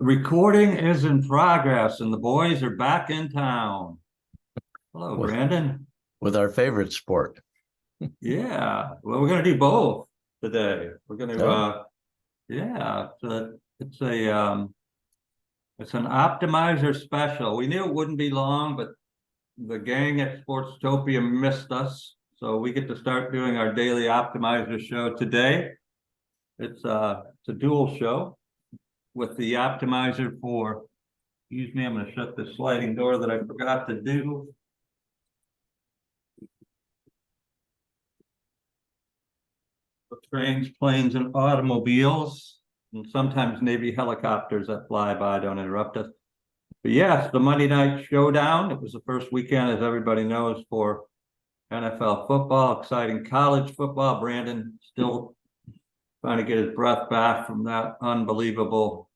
Recording is in progress, and the boys are back in town. Hello, with Brandon. with our favorite sport. Yeah, well, we're going to do both today. We're going to, Oh, yeah, it's an optimizer special. We knew it wouldn't be long, but the gang at Sportstopia missed us, so we get to start doing our daily optimizer show today. It's a dual show with the optimizer for. Excuse me, I'm going to shut this sliding door that I forgot to do. Trains, planes, and automobiles, and sometimes Navy helicopters that fly by don't interrupt us. But yes, the Monday Night Showdown. It was the first weekend, as everybody knows, for NFL football, exciting college football. Brandon still trying to get his breath back from that unbelievable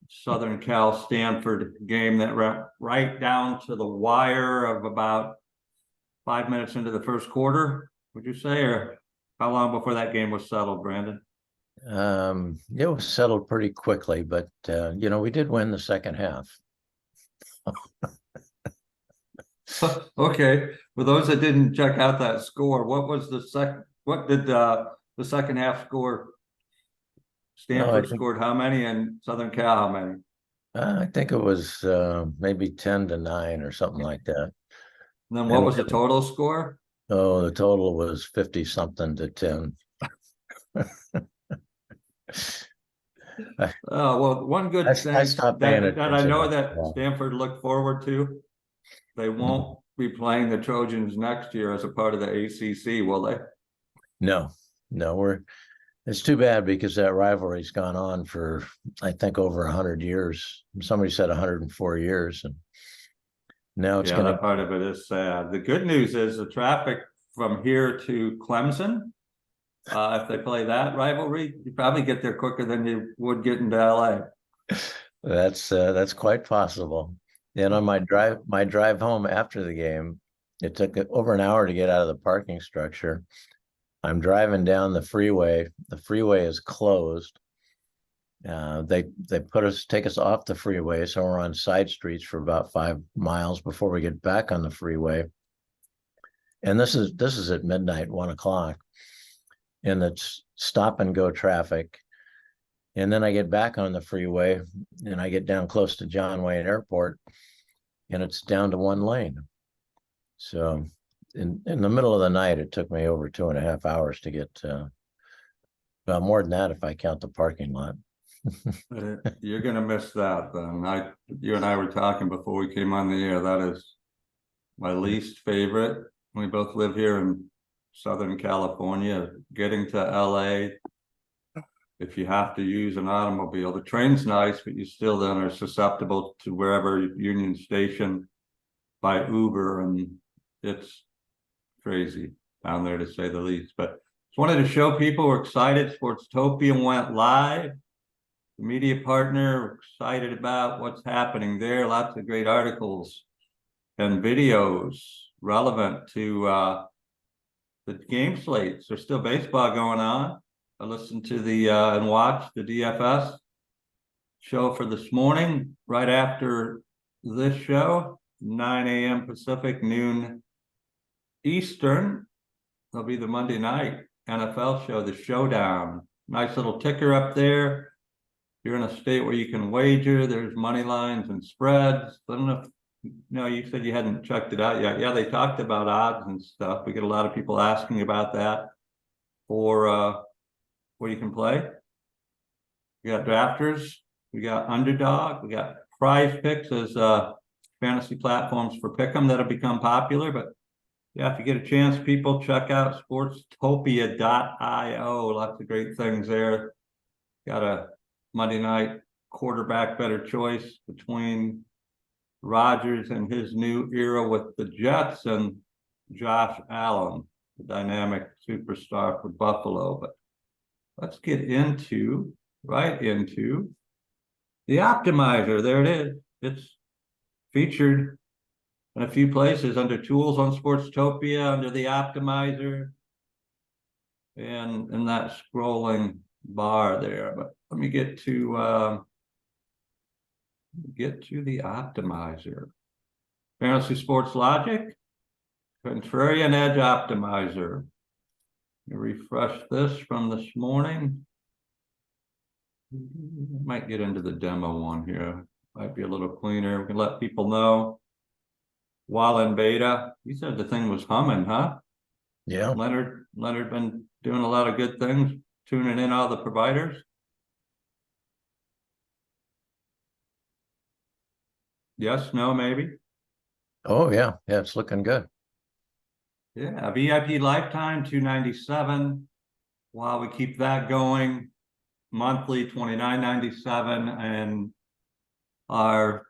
Southern Cal Stanford game that went right down to the wire of about 5 minutes into the first quarter, would you say, or how long before that game was settled, Brandon? it was settled pretty quickly, but we did win the second half. Okay. For those that didn't check out that score, what did the second half score? No, I Stanford think scored how many and Southern Cal how many? I think it was maybe 10-9 or something like that. And then what And was the total score? the total was 50 something to 10. Oh, well, one good I thing stopped paying that I attention know after that that. Stanford looked forward to, they won't be playing the Trojans next year as a part of the ACC, will they? No, no, it's too bad because that rivalry's gone on for, I think, over 100 years. Somebody said 104 years, and now it's Yeah, going that to. part of it is sad. The good news is the traffic from here to Clemson, if they play that rivalry, you probably get there quicker than you would get into LA. That's quite possible. And on my drive home after the game, it took over an hour to get out of the parking structure. I'm driving down the freeway. The freeway is closed. They take us off the freeway, so we're on side streets for about 5 miles before we get back on the freeway. And this is at midnight, 1 o'clock, and it's stop and go traffic. And then I get back on the freeway and I get down close to John Wayne Airport and it's down to one lane. So in the middle of the night, it took me over 2.5 hours to get, well, more than that if I count the parking lot. You're gonna miss that then. You and I were talking before we came on the air. That is my least favorite. We both live here in Southern California. Getting to LA, if you have to use an automobile, the train's nice, but you still then are susceptible to wherever Union Station by Uber, and it's crazy down there to say the least. But just wanted to show people we're excited. Sportstopia went live. The media partner, we're excited about what's happening there. Lots of great articles and videos relevant to the game slates. There's still baseball going on. I listened to the and watched the DFS show for this morning, right after this show, 9 a.m. Pacific, noon Eastern. There'll be the Monday night NFL show, the Showdown. Nice little ticker up there. You're in a state where you can wager. There's money lines and spreads. I don't know if, no, you said you hadn't checked it out yet. Yeah, they talked about odds and stuff. We get a lot of people asking about that for where you can play. We got drafters, we got underdog, we got prize picks as fantasy platforms for pick'em that have become popular. But yeah, if you get a chance, people check out sportstopia.io. Lots of great things there. Got a Monday night quarterback better choice between Rodgers and his new era with the Jets and Josh Allen, the dynamic superstar for Buffalo. But let's get right into the optimizer. There it is. It's featured in a few places under tools on Sportstopia, under the optimizer, and in that scrolling bar there. But let me get to Get to the optimizer. Fantasy Sports Logic. Contrarian Edge Optimizer. Refresh this from this morning. Might get into the demo one here. Might be a little cleaner. We can let people know. While in beta, you said the thing was humming, huh? Yeah. Leonard been doing a lot of good things, tuning in all the providers. Yes, no, maybe. Oh yeah, yeah, it's looking good. Yeah, VIP lifetime $297. While we keep that going, monthly $29.97, and our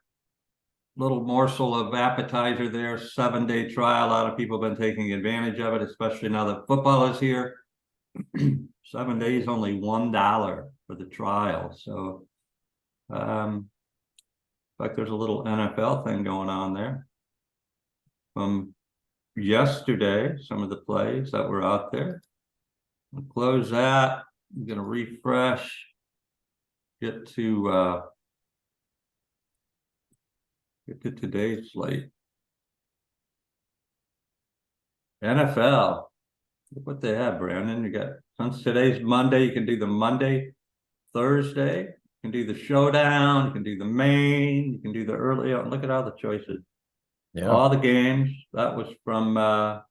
little morsel of appetizer there, 7-day trial. A lot of people have been taking advantage of it, especially now that football is here. 7 days, only $1 for the trial. So, like there's a little NFL thing going on there. From yesterday, some of the plays that were out there. We'll close that. I'm gonna refresh. Get to today's slate. NFL. Look what they have, Brandon. You got, since today's Monday, you can do the Monday, Thursday, you can do the showdown, you can do the main, you can do the early. Look at all the choices. Yeah. All the games. That was from that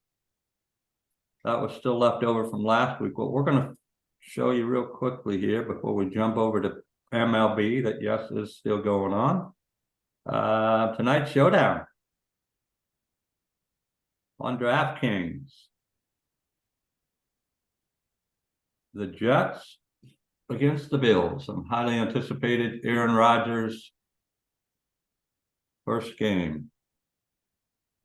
was still left over from last week. What we're gonna show you real quickly here before we jump over to MLB, that yes is still going on. Tonight's showdown on DraftKings. The Jets against the Bills. Some highly anticipated Aaron Rodgers first game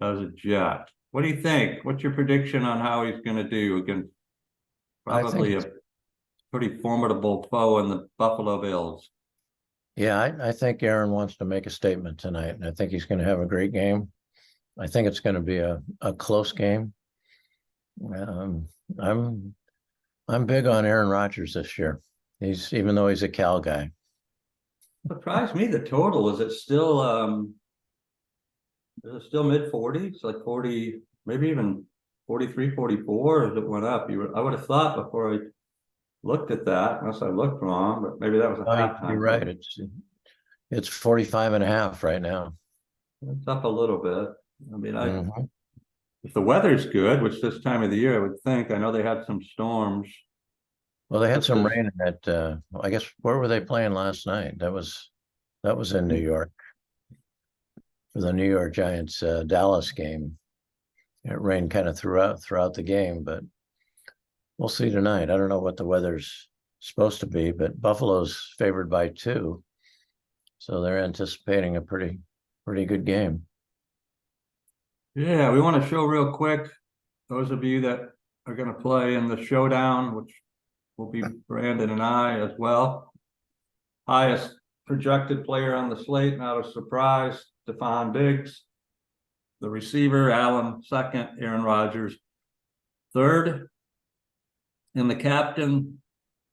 as a Jet. What do you think? What's your prediction on how he's going to do against probably a pretty formidable foe in the Buffalo Bills? Yeah, I think Aaron wants to make a statement tonight, and I think he's going to have a great game. I think it's going to be a close game. I'm big on Aaron Rodgers this year. Even though he's a Cal guy. Surprised me the total. Is it still mid 40s, like 40, maybe even 43, 44 as it went up? I would have thought before I looked at that, unless I looked wrong, but maybe that was a halftime. You're right. It's 45.5 right now. It's up a little bit. I mean, if the weather's good, which this time of the year I would think, I know they had some storms. Well, they had some rain at I guess where were they playing last night? That was in New York for the New York Giants Dallas game. It rained kind of throughout the game, but we'll see tonight. I don't know what the weather's supposed to be, but Buffalo's favored by 2. So they're anticipating a pretty good game. Yeah, we want to show real quick, those of you that are going to play in the showdown, which will be Brandon and I as well. Highest projected player on the slate, not a surprise, Stephon Diggs. The receiver, Allen, second, Aaron Rodgers, third. And the captain,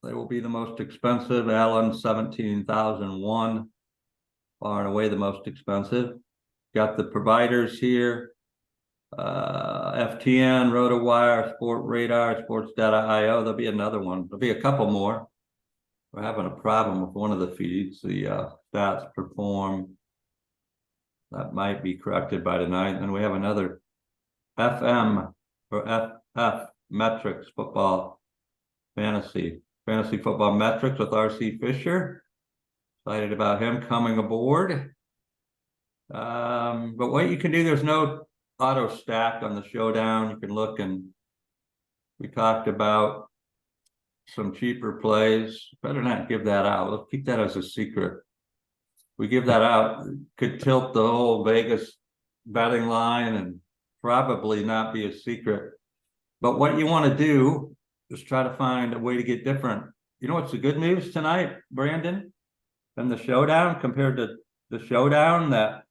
they will be the most expensive. Allen, 17,001, far and away the most expensive. Got the providers here. FTN, RotoWire, Sport Radar, Sports Data.io. There'll be another one. There'll be a couple more. We're having a problem with one of the feeds. The stats perform. That might be corrected by tonight. And we have another FM or FF Metrics Football Fantasy Football Metrics with RC Fisher. Excited about him coming aboard. But what you can do, there's no auto stack on the showdown. You can look, and we talked about some cheaper plays. Better not give that out. Let's keep that as a secret. We give that out, could tilt the whole Vegas betting line and probably not be a secret. But what you want to do is try to find a way to get different. You know what's the good news tonight, Brandon? And the showdown compared to the showdown, that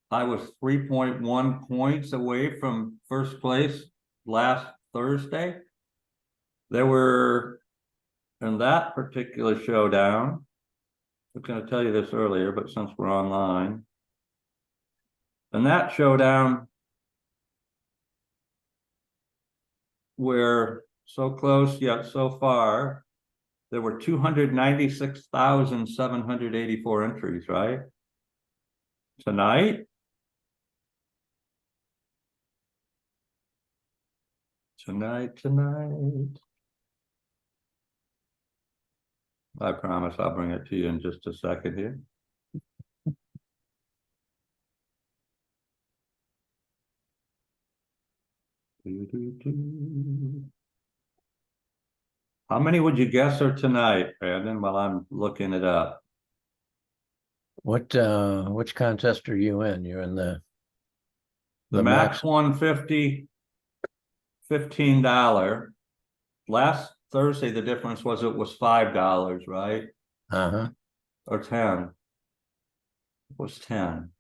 I was 3.1 points away from first place last Thursday. There were, in that particular showdown, was gonna tell you this earlier, but since we're online. And that showdown, we're so close yet so far. There were 296,784 entries, right? Tonight. Tonight. I promise I'll bring it to you in just a second here. How many would you guess are tonight, Brandon, while I'm looking it up? Which contest are you in? You're in the max 150, $15. Last Thursday, the difference was it was $5, right? Uh-huh. Or 10. It was 10.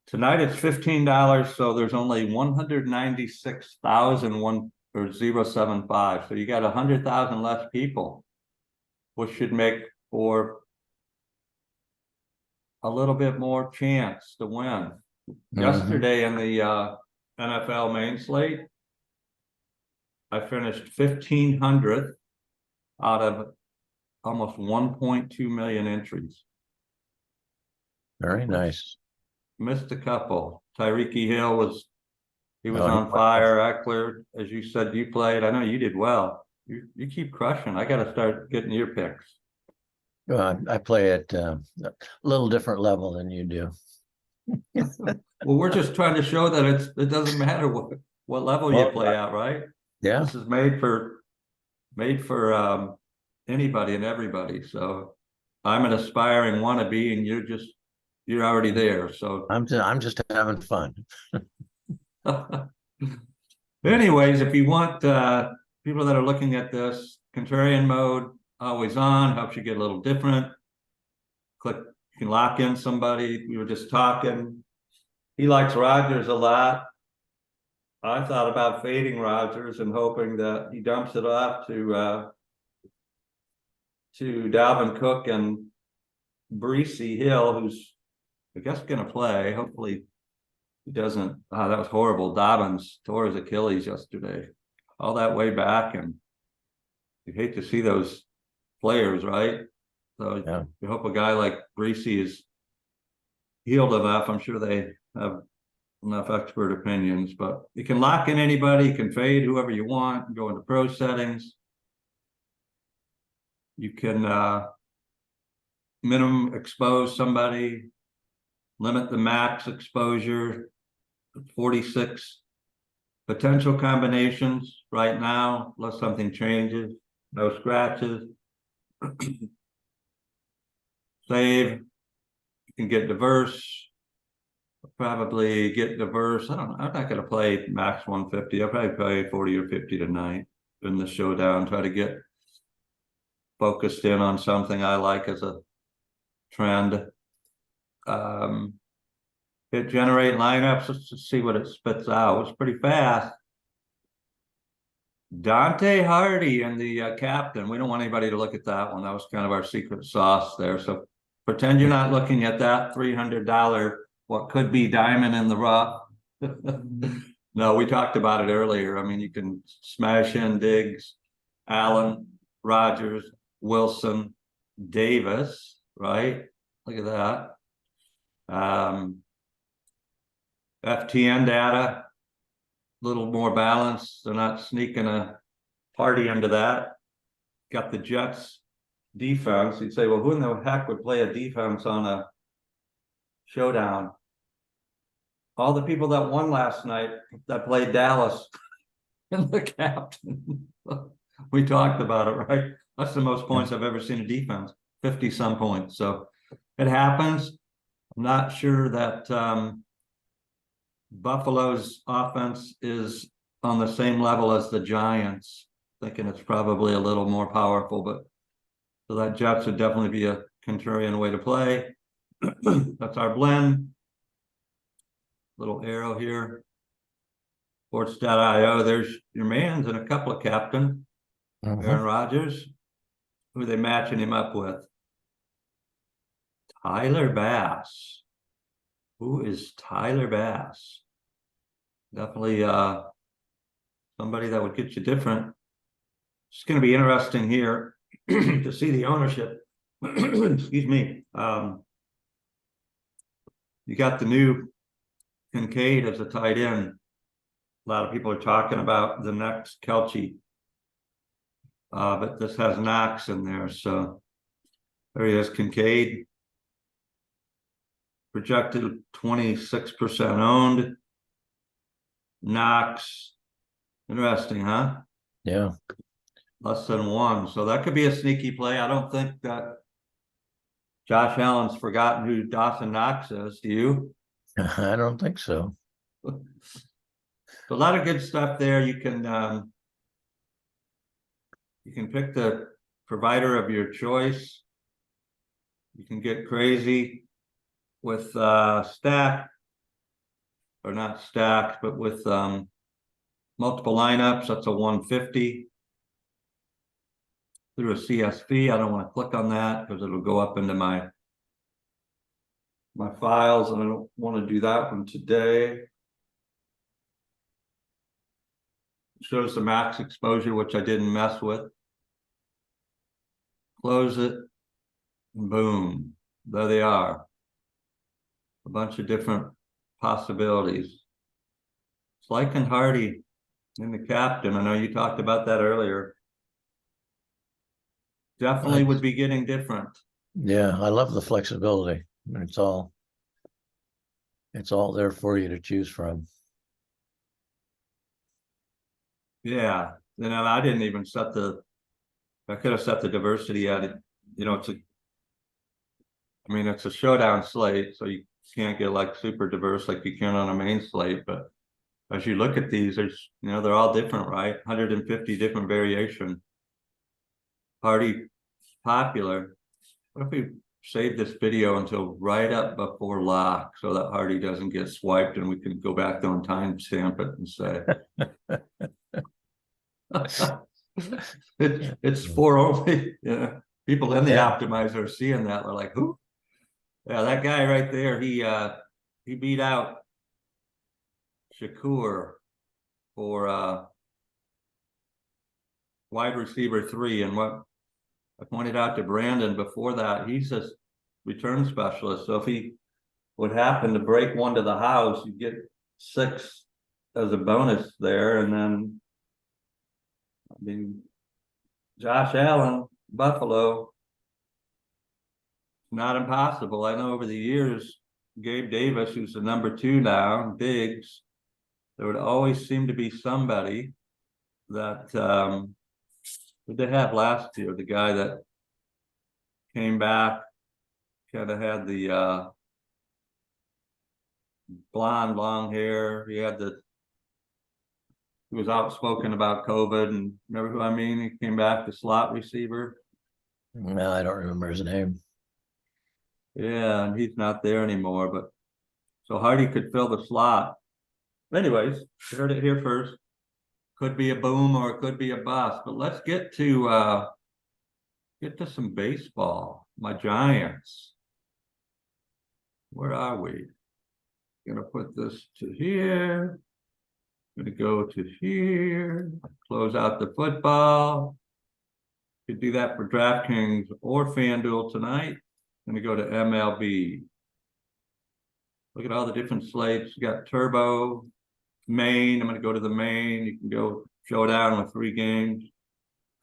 Tonight it's $15, so there's only 196,001 or 075. So you got 100,000 less people, which should make for a little bit more chance to win. Yesterday in the NFL main slate, I finished 1,500th out of almost 1.2 million entries. Very nice. Missed a couple. Tyreek Hill was on he fire. Eckler, as you said, you played. I know you did well. You keep crushing. I got to start getting your picks. I play at a little different level than you do. Well, we're just trying to show that it doesn't matter what level you play at, right? Yeah. This is made for anybody and everybody. So I'm an aspiring wannabe, and you're already there. So I'm just having fun. anyways, if you want people that are looking at this, contrarian mode, always on, helps you get a little different. Click, you can lock in somebody. We were just talking. He likes Rodgers a lot. I thought about fading Rodgers and hoping that he dumps it off to Dalvin Cook and Breesy Hill, who's I guess going to play. Hopefully he doesn't. Oh, that was horrible. Dobbins tore his Achilles yesterday, all that way back, and you hate to see those players, right? So yeah. You hope a guy like Breesy is healed enough. I'm sure they have enough expert opinions, but you can lock in anybody, you can fade whoever you want, go into pro settings. You can minimum expose somebody, limit the max exposure, 46 potential combinations right now, unless something changes, no scratches. Save, you can get diverse, probably get diverse. I don't know, I'm not going to play max 150. I'll probably play 40 or 50 tonight in the showdown, try to get focused in on something I like as a trend. Hit generate lineups just to see what it spits out. It's pretty fast. Dante Hardy and the captain. We don't want anybody to look at that one. That was kind of our secret sauce there. So pretend you're not looking at that $300 what could be diamond in the rough. No, we talked about it earlier. I mean, you can smash in Diggs, Allen, Rodgers, Wilson, Davis, right? Look at that. FTN data, a little more balanced. They're not sneaking a party into that. Got the Jets defense. You'd say, well, who in the heck would play a defense on a showdown? All the people that won last night that played Dallas and the captain. We talked about it, right? That's the most points I've ever seen a defense, 50 some points. So it happens. I'm not sure that Buffalo's offense is on the same level as the Giants. Thinking it's probably a little more powerful, but so that Jets would definitely be a contrarian way to play. That's our blend. Little arrow here. Sports.io. There's your man's and a couple of captain. Aaron Rodgers. Who are they matching him up with? Tyler Bass. Who is Tyler Bass? Definitely somebody that would get you different. It's going to be interesting here to see the ownership. Excuse me. You got the new Kincaid as a tight end. A lot of people are talking about the next Kelce. But this has Knox in there. So there he is, Kincaid. Projected 26% owned. Knox. Interesting, huh? Yeah. Less than 1. So that could be a sneaky play. I don't think that Josh Allen's forgotten who Dawson Knox is. Do you? I don't think so. So a lot of good stuff there. You can pick the provider of your choice. You can get crazy with stack, or not stacked, but with multiple lineups. That's a 150 through a CSV. I don't want to click on that because it'll go up into my files, and I don't want to do that one today. It shows the max exposure, which I didn't mess with. Close it, and boom, there they are. A bunch of different possibilities. It's like and Hardy in the captain. I know you talked about that earlier. Definitely would be getting different. Yeah, I love the flexibility. It's all there for you to choose from. Yeah. And I didn't even set I could have set the diversity at it. You know, it's a showdown slate, so you can't get like super diverse like you can on a main slate. But as you look at these, there's, they're all different, right? 150 different variation. Hardy popular. What if we save this video until right up before lock so that Hardy doesn't get swiped and we can go back there and timestamp it and say it's for only people in the optimizer are seeing that. They're like, who? Yeah, that guy right there, he beat out Shakur for wide receiver 3. And what I pointed out to Brandon before that, he's a return specialist. So if he would happen to break one to the house, you get 6 as a bonus there. And then, Josh Allen, Buffalo, not impossible. I know over the years, Gabe Davis, who's the number 2 now, Diggs, there would always seem to be somebody that what did they have last year? The guy that came back, kind of had the blonde, long hair. He was outspoken about COVID, and remember who I mean? He came back, the slot receiver. No, I don't remember his name. Yeah, and he's not there anymore, but so Hardy could fill the slot. Anyways, you heard it here first. Could be a boom or it could be a bust, but let's get to some baseball. My Giants. Where are we? Gonna put this to here. Gonna go to here. Close out the football. Could do that for DraftKings or FanDuel tonight. Gonna go to MLB. Look at all the different slates. You got Turbo, Maine. I'm gonna go to the Maine. You can go showdown with 3 games.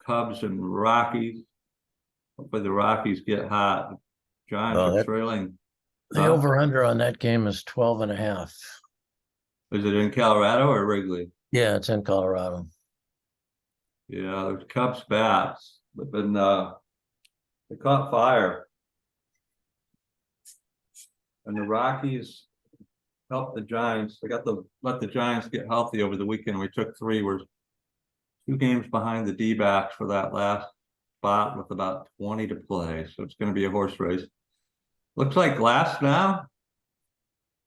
Cubs and Rockies. Hopefully the Rockies get hot. Giants are trailing. The over-under on that game is 12.5. Is it in Colorado or Wrigley? Yeah, it's in Colorado. Yeah, there's Cubs bats. They've been they caught fire. And the Rockies helped the Giants. They got to let the Giants get healthy over the weekend. We took 3. We're 2 games behind the D-backs for that last spot with about 20 to play. So it's going to be a horse race. Looks like Glass now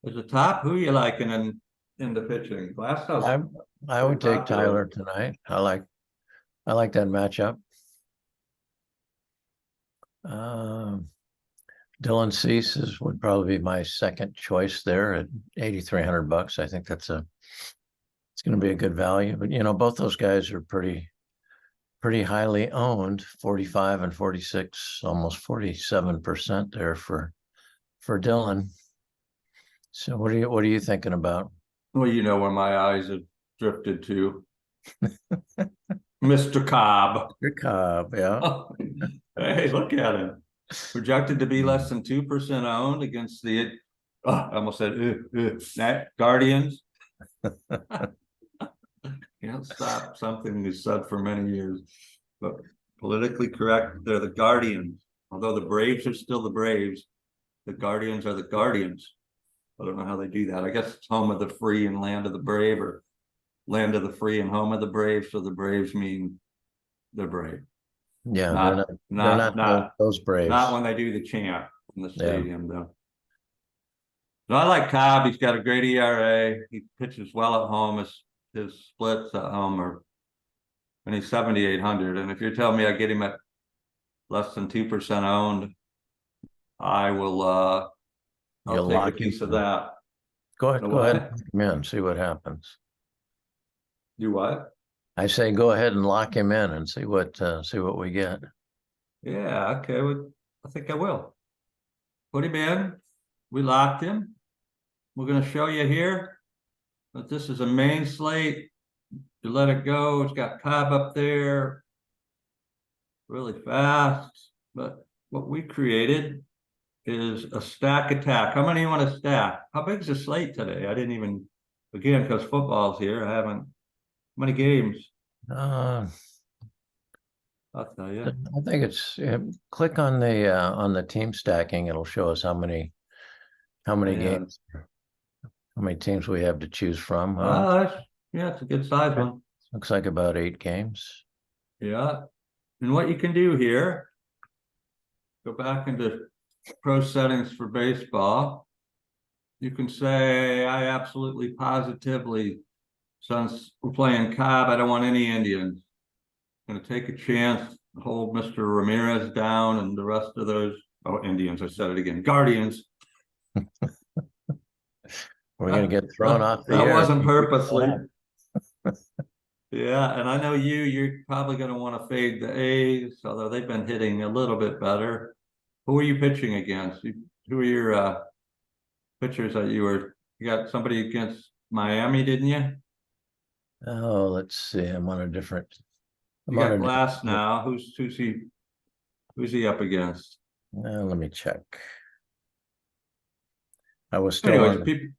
is the top. Who are you liking in the pitching? Glass house. I would take Tyler tonight. I like that matchup. Dylan Cease would probably be my second choice there at $8,300. I think it's going to be a good value. But both those guys are pretty highly owned, 45 and 46, almost 47% there for Dylan. So what are you thinking about? Well, where my eyes have drifted to. Mr. Cobb. Your Cobb, yeah. Hey, look at him. Projected to be less than 2% owned against the, I almost said, Guardians. Can't stop something you said for many years. But politically correct, they're the Guardians. Although the Braves are still the Braves, the Guardians are the Guardians. I don't know how they do that. I guess it's home of the free and land of the brave, or land of the free and home of the brave. So the Braves mean they're brave. Yeah, they're not those Braves. Not when they do the chant in the stadium, though. No, I like Cobb. He's got a great ERA. He pitches well at home. His splits at home and he's 7,800. And if you're telling me I get him at less than 2% owned, I will. I'll take a piece of that. Go ahead, man. See what happens. Do what? I say go ahead and lock him in and see what we get. Yeah, okay. I think I will. Put him in. We locked him. We're going to show you here that this is a main slate. You let it go. It's got Cobb up there really fast. But what we created is a stack attack. How many you want to stack? How big is the slate today? I didn't even, again, because football's here. I haven't. How many games? I'll tell you. I think it's click on the team stacking. It'll show us how many games, how many teams we have to choose from. Yeah, it's a good size one. Looks like about 8 games. Yeah. And what you can do here, go back into pro settings for baseball. You can say, I absolutely positively, since we're playing Cobb, I don't want any Indians. I'm going to take a chance, hold Mr. Ramirez down and the rest of those, Indians, I said it again, Guardians. We're going to get thrown off the air. That wasn't purposely. Yeah, and I know you're probably going to want to fade the A's, although they've been hitting a little bit better. Who are you pitching against? Who are your pitchers that you got somebody against Miami, didn't you? Oh, let's see. I'm on a different. You got Glass now. Who's he up against? Let me check. I was still on the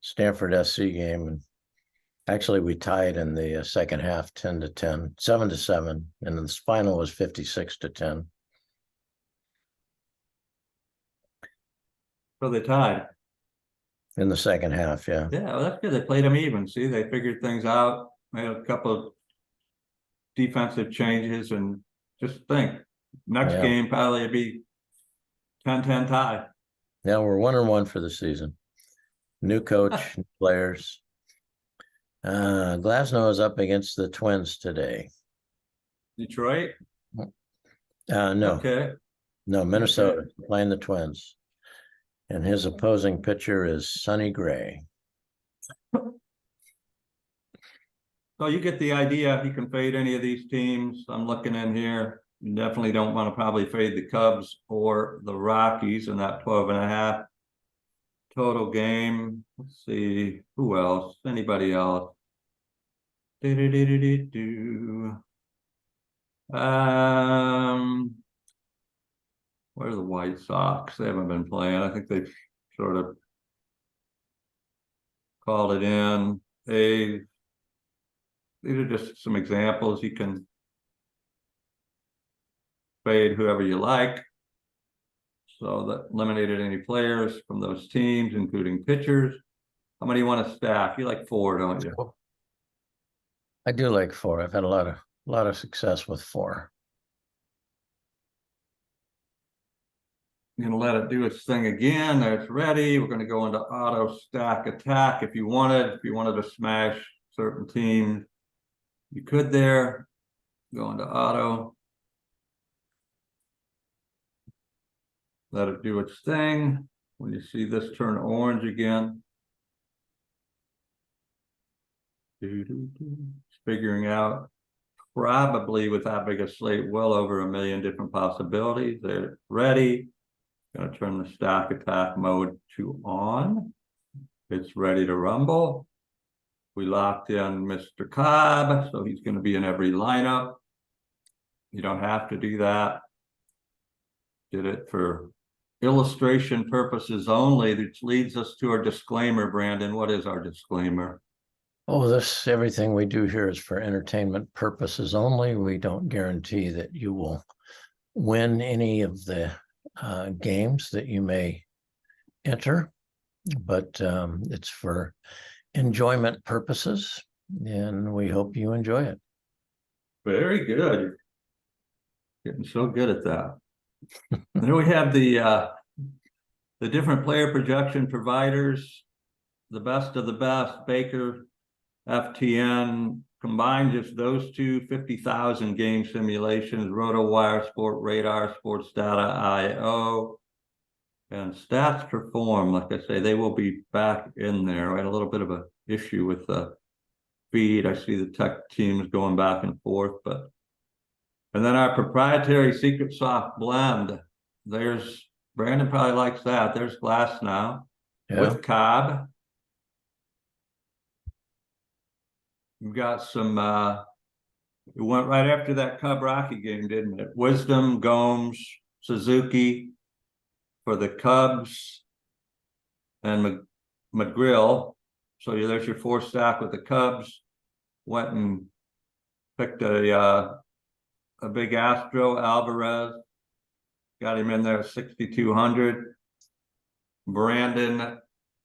Stanford SC game, and actually we tied in the second half, 10-10, 7-7, and the final was 56-10. So they tied in the second half. Yeah. Yeah, well, that's good. They played them even. See, they figured things out. Made a couple of defensive changes, and just think next game probably would be 10-10 tie. Yeah, we're 1-1 for the season. New coach, new players. Glasnow is up against the Twins today. Detroit? No. Okay. No, Minnesota playing the Twins. And his opposing pitcher is Sonny Gray. So you get the idea. You can fade any of these teams. I'm looking in here. You definitely don't want to probably fade the Cubs or the Rockies in that 12.5 total game. Let's see. Who else? Anybody else? Where are the White Sox? They haven't been playing. I think they've sort of called it in. These are just some examples. You can fade whoever you like. So that eliminated any players from those teams, including pitchers. How many you want to stack? You like 4, don't you? I do like 4. I've had a lot of success with 4. I'm going to let it do its thing again. There, it's ready. We're going to go into auto stack attack. If you wanted to smash certain teams, you could there. Go into auto. let it do its thing. When you see this turn orange again. It's figuring out probably with that big a slate, well over 1 million different possibilities. They're ready. Gonna turn the stack attack mode to on. It's ready to rumble. We locked in Mr. Cobb, so he's going to be in every lineup. You don't have to do that. Did it for illustration purposes only, which leads us to our disclaimer. Brandon, what is our disclaimer? Oh, everything we do here is for entertainment purposes only. We don't guarantee that you will win any of the games that you may enter, but it's for enjoyment purposes, and we hope you enjoy it. Very good. Getting so good at that. Then we have the different player projection providers, the best of the best, Baker, FTN, combined just those two, 50,000 game simulations, RotoWire, Sport Radar, Sports Data IO, and Stats Perform. Like I say, they will be back in there. I had a little bit of an issue with the feed. I see the tech teams going back and forth, but and then our proprietary secret soft blend. There's Brandon probably likes that. There's Glass now with Cobb. We've got some it went right after that Cub Rocky game, didn't it? Wisdom, Gomes, Suzuki for the Cubs, and McGrill. So there's your 4 stack with the Cubs. Went and picked a big Astro, Alvarez. Got him in there at 6,200. Brandon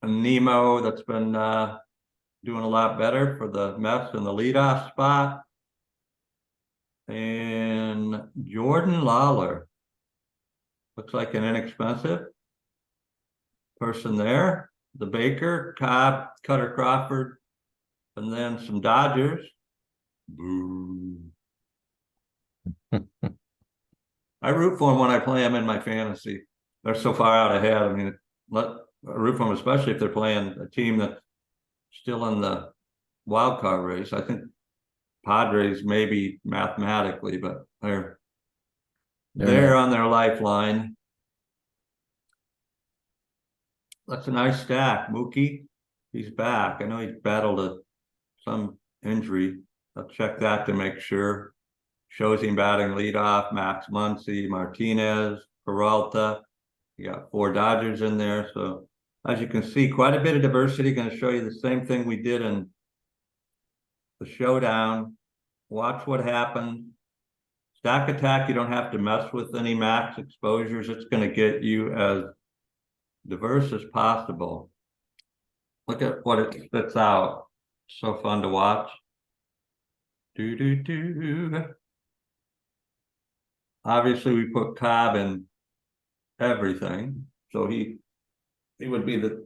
Nemo, that's been doing a lot better for the Mets in the leadoff spot. And Jordan Lawler. Looks like an inexpensive person there. The Baker, Cobb, Cutter Crawford, and then some Dodgers. Boo. I root for them when I play them in my fantasy. They're so far out ahead. I mean, I root for them, especially if they're playing a team that's still in the wild card race. I think Padres maybe mathematically, but they're on their lifeline. That's a nice stack. Mookie, he's back. I know he's battled some injury. I'll check that to make sure. Shows him batting leadoff. Max Muncy, Martinez, Peralta. You got 4 Dodgers in there. So as you can see, quite a bit of diversity. Going to show you the same thing we did in the showdown. Watch what happens. Stack attack, you don't have to mess with any max exposures. It's going to get you as diverse as possible. Look at what it spits out. So fun to watch. Obviously, we put Cobb in everything. So he would be the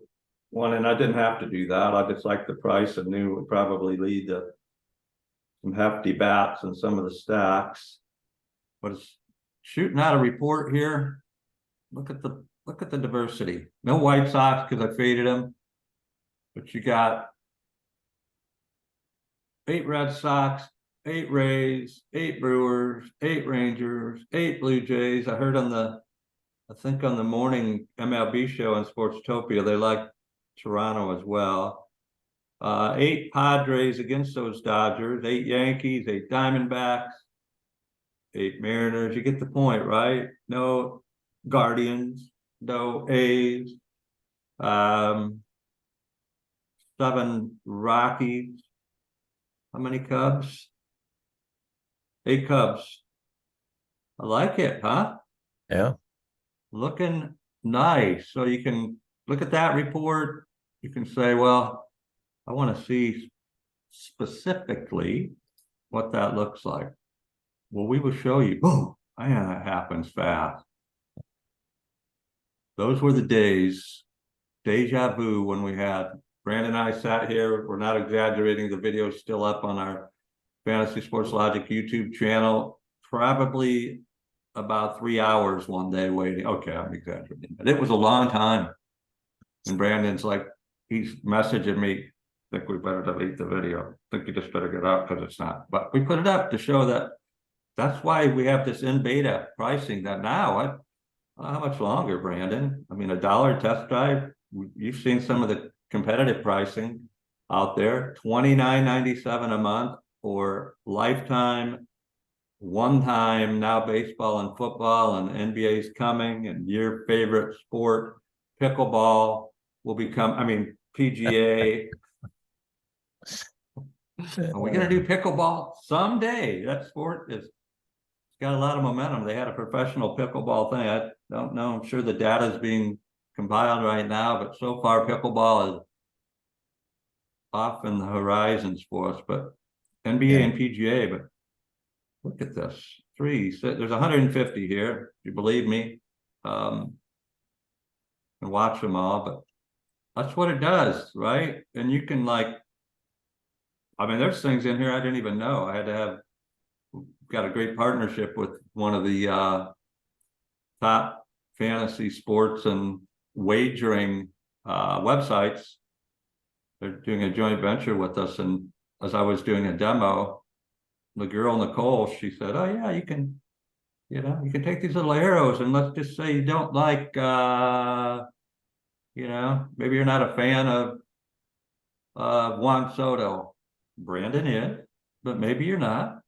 one, and I didn't have to do that. I just liked the price and knew it would probably lead to some hefty bats in some of the stacks. But it's shooting out a report here. Look at the diversity. No White Sox because I faded them. But you got 8 Red Sox, 8 Rays, 8 Brewers, 8 Rangers, 8 Blue Jays. I heard I think on the morning MLB show on Sportstopia, they like Toronto as well. 8 Padres against those Dodgers, 8 Yankees, 8 Diamondbacks, 8 Mariners. You get the point, right? No Guardians, no A's, 7 Rockies. How many Cubs? 8 Cubs. I like it, huh? Yeah. Looking nice. So you can look at that report. You can say, well, I want to see specifically what that looks like. Well, we will show you. Boom. That happens fast. Those were the days, deja vu, when we had Brandon and I sat here. We're not exaggerating. The video is still up on our Fantasy Sports Logic YouTube channel. Probably about 3 hours one day waiting. Okay, I'm exaggerating, but it was a long time. And Brandon's like, he's messaging me, think we better delete the video. Think you just better get out because it's not. But we put it up to show that that's why we have this in beta pricing that now. I don't know how much longer, Brandon? I mean, $1 test drive. You've seen some of the competitive pricing out there, $29.97 a month or lifetime, one time. Now baseball and football and NBA is coming, and your favorite sport, pickleball, will become, I mean, PGA. Are we going to do pickleball someday? That sport is got a lot of momentum. They had a professional pickleball thing. I don't know. I'm sure the data is being compiled right now, but so far pickleball is off in the horizons for us. But NBA and PGA. But look at this. There's 150 here. If you believe me, and watch them all. But that's what it does, right? And you can I mean, there's things in here I didn't even know. I had to have got a great partnership with one of the top fantasy sports and wagering websites. They're doing a joint venture with us, and as I was doing a demo, the girl Nicole, she said, "Oh yeah, you can take these little arrows, and let's just say you don't like, maybe you're not a fan of Juan Soto. Brandon is, but maybe you're not.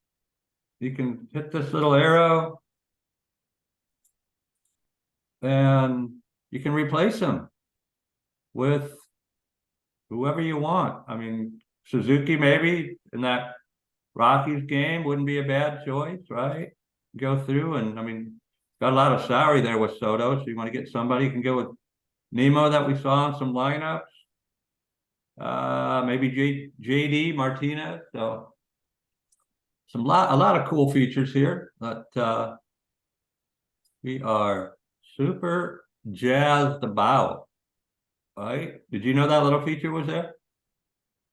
You can hit this little arrow and you can replace him with whoever you want. I mean, Suzuki maybe in that Rockies game wouldn't be a bad choice, right? Go through, and I mean, got a lot of salary there with Soto, so you want to get somebody, you can go with Nemo that we saw in some lineups. Maybe JD Martinez. So a lot of cool features here that we are super jazzed about. Right? Did you know that little feature was there?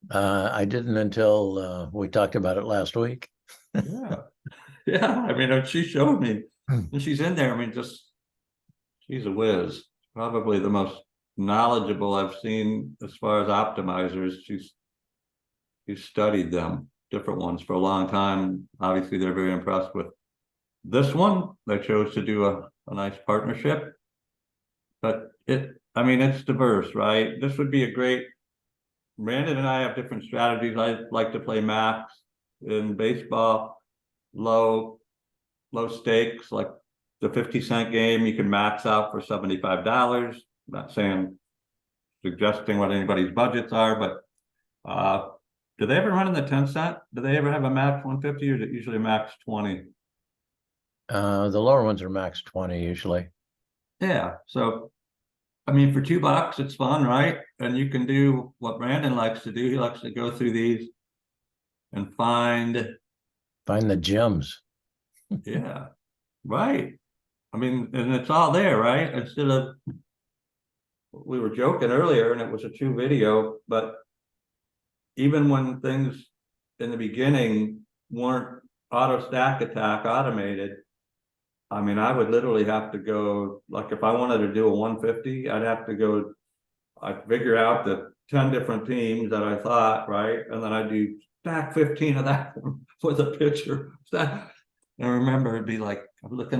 I didn't until we talked about it last week. Yeah. Yeah. I mean, she showed me, and she's in there. I mean, she's a whiz. Probably the most knowledgeable I've seen as far as optimizers. She's studied them, different ones, for a long time. Obviously, they're very impressed with this one. They chose to do a nice partnership, but I mean, it's diverse, right? This would be a great. Brandon and I have different strategies. I like to play max in baseball, low stakes, like the 50-cent game. You can max out for $75. Not suggesting what anybody's budgets are, but do they ever run in the 10-cent? Do they ever have a max 150, or is it usually max 20? The lower ones are max 20 usually. Yeah. So, I mean, for $2, it's fun, right? And you can do what Brandon likes to do. He likes to go through these and find the gems. Yeah, right. I mean, and it's all there, right? Instead of, we were joking earlier and it was a true video, but even when things in the beginning weren't auto stack attack automated, I mean, I would literally have to go, like if I wanted to do a 150, I'd figure out the 10 different teams that I thought, right? And then I'd do stack 15 of that with a picture. And I remember it'd be like, I'd look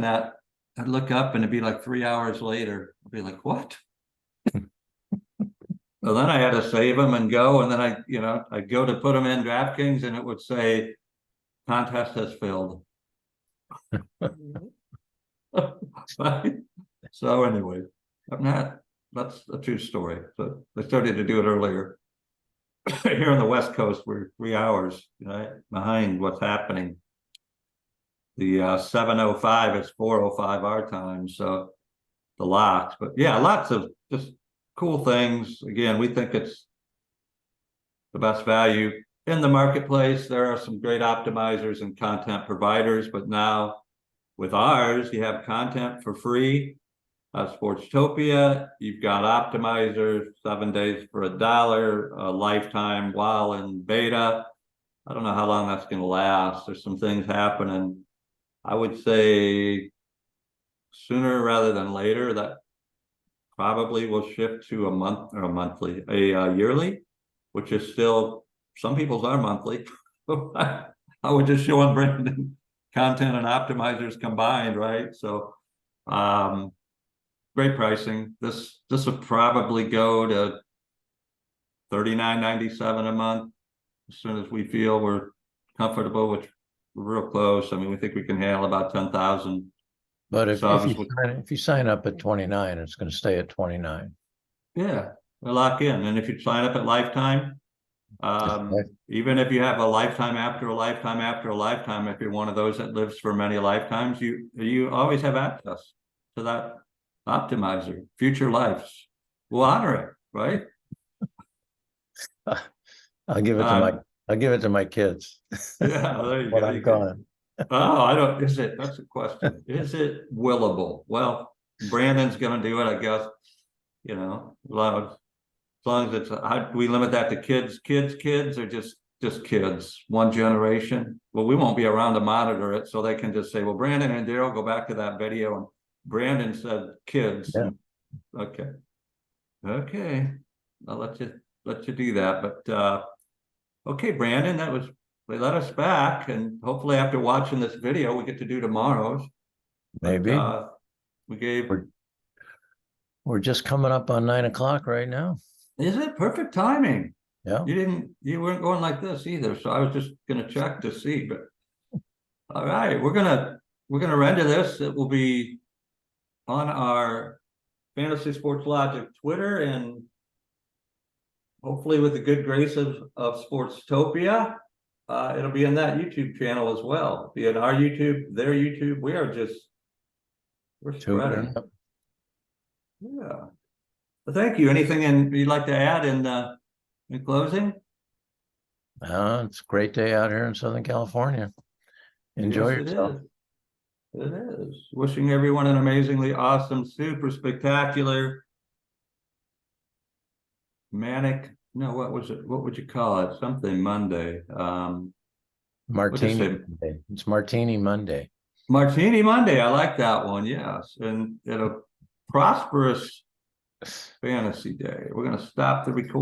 up and it'd be like 3 hours later. I'd be like, what? So then I had to save them and go. And then I'd go to put them in DraftKings and it would say, contest has failed. So anyway, that's a true story. So they started to do it earlier. Here on the West Coast, we're 3 hours behind what's happening. The 7:05 is 4:05 our time, so the locks. But yeah, lots of just cool things. Again, we think it's the best value in the marketplace. There are some great optimizers and content providers, but now with ours, you have content for free. Sportstopia, you've got optimizers, 7 days for $1, a lifetime while in beta. I don't know how long that's going to last. There's some things happening. I would say sooner rather than later, that probably will shift to a month or a yearly, which is still, some people's are monthly. I was just showing Brandon content and optimizers combined, right? So, great pricing. This will probably go to $39.97 a month as soon as we feel we're comfortable, which we're real close. I mean, we think we can handle about 10,000. But if subs. if you sign up at 29, it's going to stay at 29. Yeah, we lock in. And if you sign up at lifetime, even if you have a lifetime after a lifetime after a lifetime, if you're one of those that lives for many lifetimes, you always have access to that optimizer, future lives. We'll honor it, right? I'll give it to my kids. Yeah, there you When go. I'm gone. Oh, I don't, that's a question. Is it willable? Well, Brandon's gonna do it, I guess. You know, as long as it's, how do we limit that to kids, or just kids, one generation? Well, we won't be around to monitor it, so they can just say, well, Brandon and Daryl, go back to that video, and Brandon said kids. Yeah. Okay. I'll let you do that. But okay, Brandon, they let us back, and hopefully after watching this video, we get to do tomorrow's. Maybe. But, we gave. We're just coming up on 9 o'clock right now. Is it perfect timing? Yeah. You weren't going like this either, so I was just gonna check to see, but all right, we're gonna render this. It will be on our Fantasy Sports Logic Twitter, and hopefully with the good grace of Sportstopia, it'll be in that YouTube channel as well. Be in our YouTube, their YouTube. We're spreading. Yeah. Well, thank you. Anything you'd like to add in closing? It's a great day out here in Southern California. Enjoy yourself. It is. Wishing everyone an amazingly awesome, super spectacular, manic. No, what was it? What would you call it? Something Monday. Martini Monday. It's Martini Monday. Martini Monday. I like that one. Yes, and a prosperous fantasy day. We're going to stop the recording.